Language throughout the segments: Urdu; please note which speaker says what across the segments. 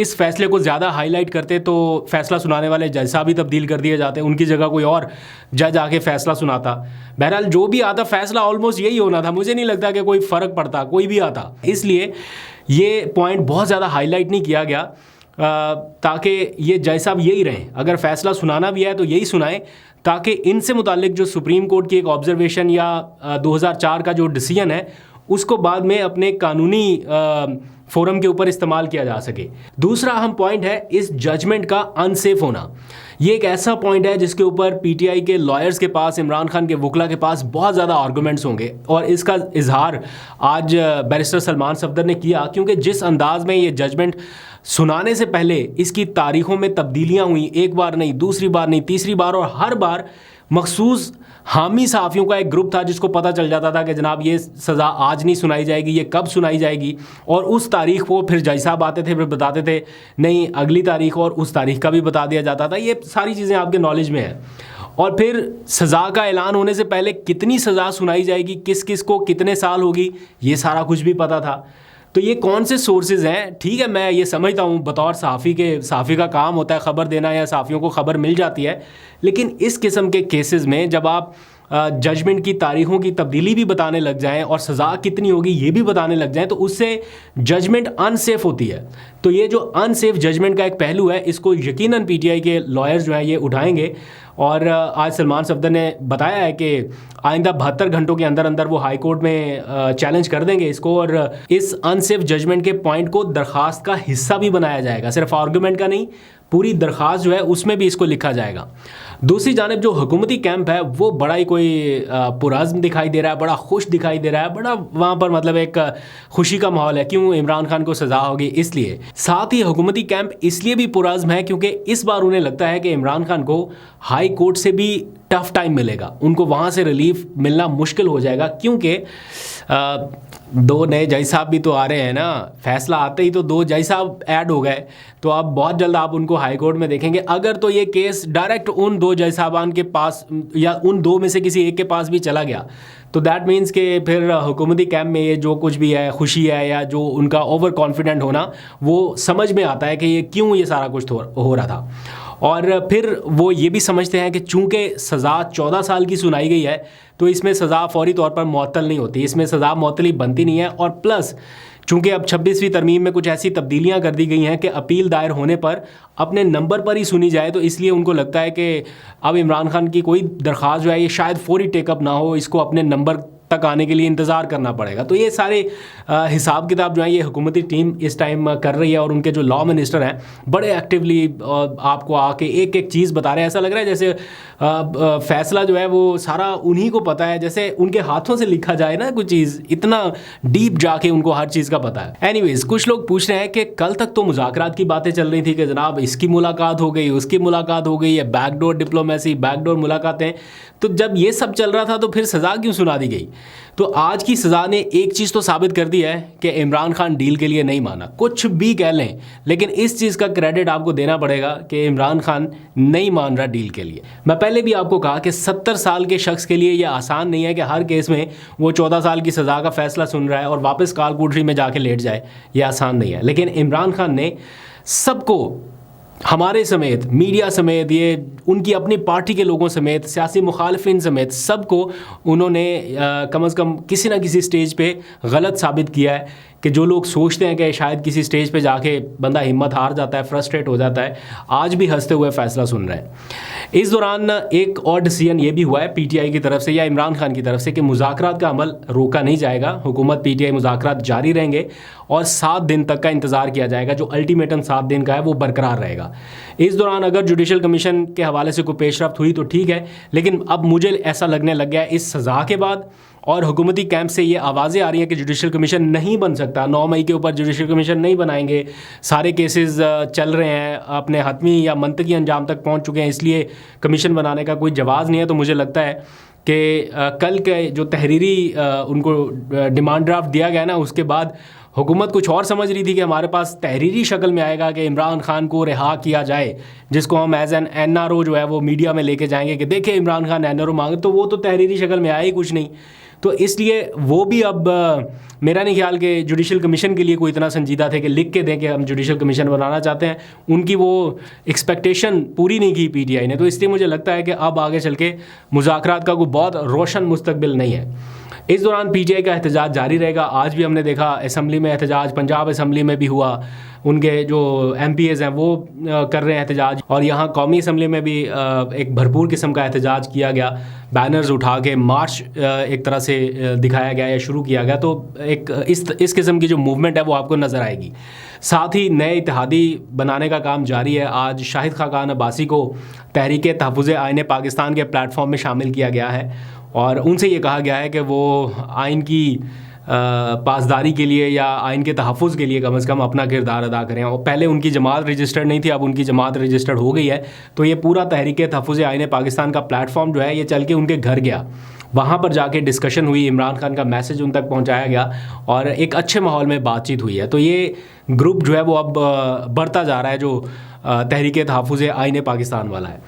Speaker 1: اس فیصلے کو زیادہ ہائی لائٹ کرتے تو فیصلہ سنانے والے جج صاحب بھی تبدیل کر دیے جاتے, ان کی جگہ کوئی اور جج آ کے فیصلہ سناتا. بہرحال جو بھی آتا فیصلہ آلموسٹ یہی ہونا تھا, مجھے نہیں لگتا کہ کوئی فرق پڑتا, کوئی بھی آتا. اس لیے یہ پوائنٹ بہت زیادہ ہائی لائٹ نہیں کیا گیا تاکہ یہ جج صاحب یہی رہیں, اگر فیصلہ سنانا بھی ہے تو یہی سنائیں, تاکہ ان سے متعلق جو سپریم کورٹ کی ایک آبزرویشن یا 2004 کا جو ڈیسیژن ہے اس کو بعد میں اپنے قانونی فورم کے اوپر استعمال کیا جا سکے. دوسرا اہم پوائنٹ ہے اس ججمنٹ کا ان سیف ہونا. یہ ایک ایسا پوائنٹ ہے جس کے اوپر پی ٹی آئی کے لائرز کے پاس, عمران خان کے وکلا کے پاس بہت زیادہ آرگومنٹس ہوں گے, اور اس کا اظہار آج بیرسٹر سلمان صفدر نے کیا, کیونکہ جس انداز میں یہ ججمنٹ سنانے سے پہلے اس کی تاریخوں میں تبدیلیاں ہوئیں, ایک بار نہیں, دوسری بار نہیں, تیسری بار, اور ہر بار مخصوص حامی صحافیوں کا ایک گروپ تھا جس کو پتہ چل جاتا تھا کہ جناب یہ سزا آج نہیں سنائی جائے گی, یہ کب سنائی جائے گی, اور اس تاریخ کو پھر جج صاحب آتے تھے, پھر بتاتے تھے نہیں اگلی تاریخ, اور اس تاریخ کا بھی بتا دیا جاتا تھا. یہ ساری چیزیں آپ کے نالج میں ہیں. اور پھر سزا کا اعلان ہونے سے پہلے کتنی سزا سنائی جائے گی, کس کس کو کتنے سال ہوگی, یہ سارا کچھ بھی پتہ تھا. تو یہ کون سے سورسز ہیں؟ ٹھیک ہے, میں یہ سمجھتا ہوں بطور صحافی کا کام ہوتا ہے خبر دینا, یا صحافیوں کو خبر مل جاتی ہے, لیکن اس قسم کے کیسز میں جب آپ ججمنٹ کی تاریخوں کی تبدیلی بھی بتانے لگ جائیں اور سزا کتنی ہوگی یہ بھی بتانے لگ جائیں, تو اس سے ججمنٹ ان سیف ہوتی ہے. تو یہ جو ان سیف ججمنٹ کا ایک پہلو ہے, اس کو یقیناً پی ٹی آئی کے لائرز جو ہیں یہ اٹھائیں گے, اور آج سلمان صفدر نے بتایا ہے کہ آئندہ 72 گھنٹوں کے اندر اندر وہ ہائی کورٹ میں چیلنج کر دیں گے اس کو, اور اس ان سیف ججمنٹ کے پوائنٹ کو درخواست کا حصہ بھی بنایا جائے گا, صرف آرگومنٹ کا نہیں, پوری درخواست جو ہے اس میں بھی اس کو لکھا جائے گا. دوسری جانب جو حکومتی کیمپ ہے وہ بڑا ہی کوئی پرعزم دکھائی دے رہا ہے, بڑا خوش دکھائی دے رہا ہے, بڑا وہاں پر مطلب ایک خوشی کا ماحول ہے. کیوں؟ عمران خان کو سزا ہوگی اس لیے. ساتھ ہی حکومتی کیمپ اس لیے بھی پرعزم ہے کیونکہ اس بار انہیں لگتا ہے کہ عمران خان کو ہائی کورٹ سے بھی ٹف ٹائم ملے گا, ان کو وہاں سے ریلیف ملنا مشکل ہو جائے گا, کیونکہ 2 نئے جج صاحب بھی تو آ رہے ہیں نا. فیصلہ آتے ہی تو 2 جج صاحب ایڈ ہو گئے, تو اب بہت جلد آپ ان کو ہائی کورٹ میں دیکھیں گے. اگر تو یہ کیس ڈائریکٹ ان 2 جج صاحبان کے پاس یا ان 2 میں سے کسی ایک کے پاس بھی چلا گیا, تو دیٹ مینس کہ پھر حکومتی کیمپ میں یہ جو کچھ بھی ہے, خوشی ہے یا جو ان کا اوور کانفیڈنٹ ہونا, وہ سمجھ میں آتا ہے کہ یہ کیوں یہ سارا کچھ ہو رہا تھا. اور پھر وہ یہ بھی سمجھتے ہیں کہ چونکہ سزا 14 سال کی سنائی گئی ہے تو اس میں سزا فوری طور پر معطل نہیں ہوتی, اس میں سزا معطلی بنتی نہیں ہے. اور پلس چونکہ اب 26ویں ترمیم میں کچھ ایسی تبدیلیاں کر دی گئی ہیں کہ اپیل دائر ہونے پر اپنے نمبر پر ہی سنی جائے, تو اس لیے ان کو لگتا ہے کہ اب عمران خان کی کوئی درخواست جو ہے یہ شاید فوری ٹیک اپ نہ ہو, اس کو اپنے نمبر تک آنے کے لیے انتظار کرنا پڑے گا. تو یہ سارے حساب کتاب جو ہیں یہ حکومتی ٹیم اس ٹائم کر رہی ہے, اور ان کے جو لا منسٹر ہیں بڑے ایکٹیولی آپ کو آ کے ایک ایک چیز بتا رہے ہیں. ایسا لگ رہا ہے جیسے فیصلہ جو ہے وہ سارا انہی کو پتہ ہے, جیسے ان کے ہاتھوں سے لکھا جائے نا کوئی چیز, اتنا ڈیپ جا کے ان کو ہر چیز کا پتہ ہے. اینی ویز کچھ لوگ پوچھ رہے ہیں کہ کل تک تو مذاکرات کی باتیں چل رہی تھی کہ جناب اس کی ملاقات ہو گئی, اس کی ملاقات ہو گئی, یا back door diplomacy, back door ملاقاتیں, تو جب یہ سب چل رہا تھا تو پھر سزا کیوں سنا دی گئی؟ تو آج کی سزا نے ایک چیز تو ثابت کر دی ہے کہ عمران خان ڈیل کے لیے نہیں مانا. کچھ بھی کہہ لیں, لیکن اس چیز کا کریڈٹ آپ کو دینا پڑے گا کہ عمران خان نہیں مان رہا ڈیل کے لیے. میں پہلے بھی آپ کو کہا کہ 70 سال کے شخص کے لیے یہ آسان نہیں ہے کہ ہر کیس میں وہ 14 سال کی سزا کا فیصلہ سن رہا ہے اور واپس کال کوٹری میں جا کے لیٹ جائے, یہ آسان نہیں ہے. لیکن عمران خان نے سب کو, ہمارے سمیت, میڈیا سمیت, یہ ان کی اپنی پارٹی کے لوگوں سمیت, سیاسی مخالفین سمیت, سب کو انہوں نے کم از کم کسی نہ کسی سٹیج پہ غلط ثابت کیا ہے کہ جو لوگ سوچتے ہیں کہ شاید کسی سٹیج پہ جا کے بندہ ہمت ہار جاتا ہے, فرسٹریٹ ہو جاتا ہے, آج بھی ہنستے ہوئے فیصلہ سن رہے ہیں. اس دوران ایک اور ڈیسیژن یہ بھی ہوا ہے پی ٹی آئی کی طرف سے یا عمران خان کی طرف سے کہ مذاکرات کا عمل روکا نہیں جائے گا. حکومت پی ٹی آئی مذاکرات جاری رہیں گے اور 7 دن تک کا انتظار کیا جائے گا. جو الٹیمیٹم 7 دن کا ہے وہ برقرار رہے گا. اس دوران اگر جوڈیشل کمیشن کے حوالے سے کوئی پیش رفت ہوئی تو ٹھیک ہے, لیکن اب مجھے ایسا لگنے لگ گیا ہے اس سزا کے بعد اور حکومتی کیمپ سے یہ آوازیں آ رہی ہیں کہ جوڈیشل کمیشن نہیں بن سکتا. 9 مئی کے اوپر جوڈیشل کمیشن نہیں بنائیں گے, سارے کیسز چل رہے ہیں, اپنے حتمی یا منطقی انجام تک پہنچ چکے ہیں, اس لیے کمیشن بنانے کا کوئی جواز نہیں ہے. تو مجھے لگتا ہے کہ کل کے جو تحریری ان کو ڈیمانڈ ڈرافٹ دیا گیا نا, اس کے بعد حکومت کچھ اور سمجھ رہی تھی کہ ہمارے پاس تحریری شکل میں آئے گا کہ عمران خان کو رہا کیا جائے, جس کو ہم ایز این آر او جو ہے وہ میڈیا میں لے کے جائیں گے کہ دیکھیں Imran Khan N R O مانگے, تو وہ تو تحریری شکل میں آیا ہی کچھ نہیں. تو اس لیے وہ بھی اب میرا نہیں خیال کہ جوڈیشل کمیشن کے لیے کوئی اتنا سنجیدہ تھے کہ لکھ کے دیں کہ ہم جوڈیشل کمیشن بنانا چاہتے ہیں. ان کی وہ ایکسپیکٹیشن پوری نہیں کی پی ٹی آئی نے. تو اس لیے مجھے لگتا ہے کہ اب آگے چل کے مذاکرات کا کوئی بہت روشن مستقبل نہیں ہے. اس دوران پی ٹی آئی کا احتجاج جاری رہے گا. آج بھی ہم نے دیکھا اسمبلی میں احتجاج, پنجاب اسمبلی میں بھی ہوا, ان کے جو ایم پی ایز ہیں وہ کر رہے ہیں احتجاج, اور یہاں قومی اسمبلی میں بھی ایک بھرپور قسم کا احتجاج کیا گیا, بینرز اٹھا کے مارچ ایک طرح سے دکھایا گیا یا شروع کیا گیا. تو ایک اس قسم کی جو موومنٹ ہے وہ آپ کو نظر آئے گی. ساتھ ہی نئے اتحادی بنانے کا کام جاری ہے. آج شاہد خاقان عباسی کو تحریک تحفظ آئین پاکستان کے پلیٹ فارم میں شامل کیا گیا ہے, اور ان سے یہ کہا گیا ہے کہ وہ آئین کی پاسداری کے لیے یا آئین کے تحفظ کے لیے کم از کم اپنا کردار ادا کریں. اور پہلے ان کی جماعت رجسٹرڈ نہیں تھی, اب ان کی جماعت رجسٹرڈ ہو گئی ہے. تو یہ پورا تحریک تحفظ آئین پاکستان کا پلیٹ فارم جو ہے یہ چل کے ان کے گھر گیا, وہاں پر جا کے ڈسکشن ہوئی, عمران خان کا میسج ان تک پہنچایا گیا, اور ایک اچھے ماحول میں بات چیت ہوئی ہے. تو یہ گروپ جو ہے وہ اب بڑھتا جا رہا ہے جو تحریک تحفظ آئین پاکستان والا ہے.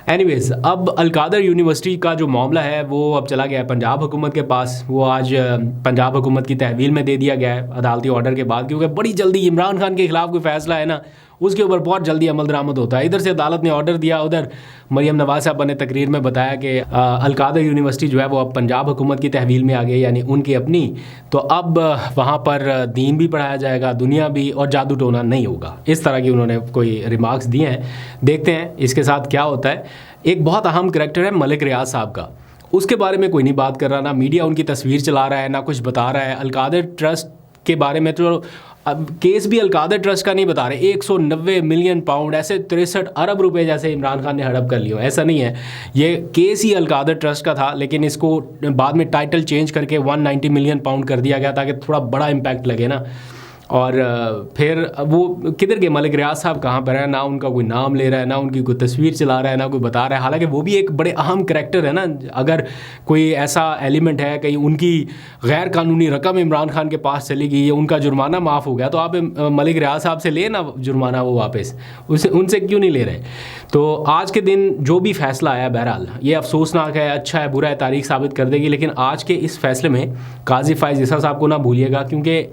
Speaker 1: اینی ویز, اب القادر یونیورسٹی کا جو معاملہ ہے وہ اب چلا گیا ہے پنجاب حکومت کے پاس. وہ آج پنجاب حکومت کی تحویل میں دے دیا گیا ہے عدالتی آرڈر کے بعد, کیونکہ بڑی جلدی عمران خان کے خلاف کوئی فیصلہ ہے نا, اس کے اوپر بہت جلدی عمل درآمد ہوتا ہے. ادھر سے عدالت نے آرڈر دیا, ادھر مریم نواز صاحبہ نے تقریر میں بتایا کہ القادر یونیورسٹی جو ہے وہ اب پنجاب حکومت کی تحویل میں آ گئی, یعنی ان کی اپنی. تو اب وہاں پر دین بھی پڑھایا جائے گا, دنیا بھی, اور جادو ٹونا نہیں ہوگا. اس طرح کی انہوں نے کوئی ریمارکس دیے ہیں. دیکھتے ہیں اس کے ساتھ کیا ہوتا ہے. ایک بہت اہم کریکٹر ہے ملک ریاض صاحب کا, اس کے بارے میں کوئی نہیں بات کر رہا, نہ میڈیا ان کی تصویر چلا رہا ہے, نہ کچھ بتا رہا ہے. القادر ٹرسٹ کے بارے میں تو کیس بھی القادر ٹرسٹ کا نہیں بتا رہے. 190 ملین پاؤنڈ, ایسے 63 ارب روپے جیسے عمران خان نے ہڑپ کر لیے. ایسا نہیں ہے, یہ کیس ہی القادر ٹرسٹ کا تھا, لیکن اس کو بعد میں ٹائٹل چینج کر کے 190 ملین پاؤنڈ کر دیا گیا تاکہ تھوڑا بڑا امپیکٹ لگے نا. اور پھر وہ کدھر گئے ملک ریاض صاحب, کہاں پر ہے, نہ ان کا کوئی نام لے رہا ہے, نہ ان کی کوئی تصویر چلا رہا ہے, نہ کوئی بتا رہا ہے. حالانکہ وہ بھی ایک بڑے اہم کریکٹر ہے نا. اگر کوئی ایسا ایلیمنٹ ہے کہیں ان کی غیر قانونی رقم عمران خان کے پاس چلی گئی, ان کا جرمانہ معاف ہو گیا, تو آپ ملک ریاض صاحب سے لیں نا جرمانہ وہ واپس, ان سے کیوں نہیں لے رہے. تو آج کے دن جو بھی فیصلہ آیا, بہرحال یہ افسوسناک ہے, اچھا ہے, برا ہے, تاریخ ثابت کر دے گی. لیکن آج کے اس فیصلے میں قاضی فائز عیسیٰ صاحب کو نہ بھولیے گا, کیونکہ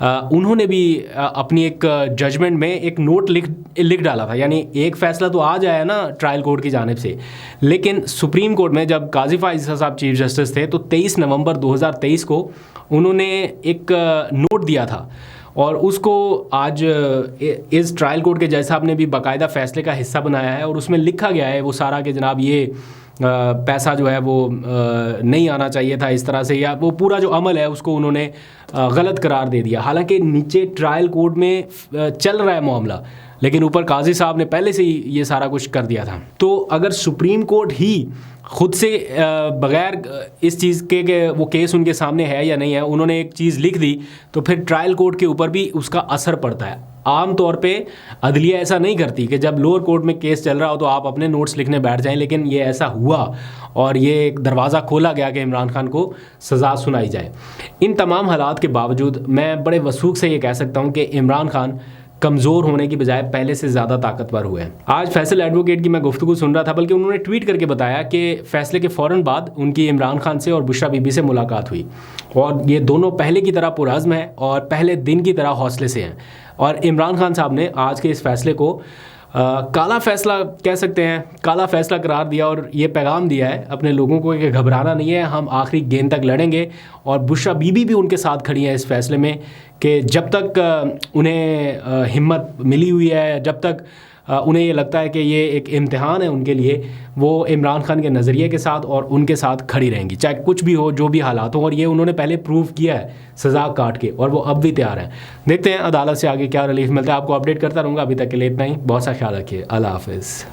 Speaker 1: انہوں نے بھی اپنی ایک ججمنٹ میں ایک نوٹ لکھ ڈالا تھا. یعنی ایک فیصلہ تو آ جایا نا ٹرائل کورٹ کی جانب سے, لیکن سپریم کورٹ میں جب قاضی فائز عیسیٰ صاحب چیف جسٹس تھے تو 23 نومبر 2023 کو انہوں نے ایک نوٹ دیا تھا, اور اس کو آج اس ٹرائل کورٹ کے جج صاحب نے بھی باقاعدہ فیصلے کا حصہ بنایا ہے. اور اس میں لکھا گیا ہے وہ سارا کہ جناب یہ پیسہ جو ہے وہ نہیں آنا چاہیے تھا اس طرح سے, یا وہ پورا جو عمل ہے اس کو انہوں نے غلط قرار دے دیا. حالانکہ نیچے ٹرائل کورٹ میں چل رہا ہے معاملہ, لیکن اوپر قاضی صاحب نے پہلے سے ہی یہ سارا کچھ کر دیا تھا. تو اگر سپریم کورٹ ہی خود سے بغیر اس چیز کے کہ وہ کیس ان کے سامنے ہے یا نہیں ہے, انہوں نے ایک چیز لکھ دی, تو پھر ٹرائل کورٹ کے اوپر بھی اس کا اثر پڑتا ہے. عام طور پہ عدلیہ ایسا نہیں کرتی کہ جب لوور کورٹ میں کیس چل رہا ہو تو آپ اپنے نوٹس لکھنے بیٹھ جائیں, لیکن یہ ایسا ہوا اور یہ ایک دروازہ کھولا گیا کہ عمران خان کو سزا سنائی جائے. ان تمام حالات کے باوجود میں بڑے وثوق سے یہ کہہ سکتا ہوں کہ عمران خان کمزور ہونے کی بجائے پہلے سے زیادہ طاقتور ہوئے ہیں. آج فیصل ایڈوکیٹ کی میں گفتگو سن رہا تھا, بلکہ انہوں نے ٹویٹ کر کے بتایا کہ فیصلے کے فوراً بعد ان کی عمران خان سے اور بشرا بی بی سے ملاقات ہوئی, اور یہ دونوں پہلے کی طرح پرعزم ہیں اور پہلے دن کی طرح حوصلے سے ہیں. اور عمران خان صاحب نے آج کے اس فیصلے کو کالا فیصلہ کہہ سکتے ہیں, کالا فیصلہ قرار دیا, اور یہ پیغام دیا ہے اپنے لوگوں کو کہ گھبرانا نہیں ہے, ہم آخری گیند تک لڑیں گے. اور بشرا بی بی بھی ان کے ساتھ کھڑی ہیں اس فیصلے میں کہ جب تک انہیں ہمت ملی ہوئی ہے, جب تک انہیں یہ لگتا ہے کہ یہ ایک امتحان ہے ان کے لیے, وہ عمران خان کے نظریے کے ساتھ اور ان کے ساتھ کھڑی رہیں گی, چاہے کچھ بھی ہو, جو بھی حالات ہوں. اور یہ انہوں نے پہلے پروو کیا ہے سزا کاٹ کے, اور وہ اب بھی تیار ہیں. دیکھتے ہیں عدالت سے آگے کیا ریلیف ملتا ہے, آپ کو اپڈیٹ کرتا رہوں گا. ابھی تک کے لیے اتنا ہی. بہت سا خیال رکھیے. اللہ حافظ.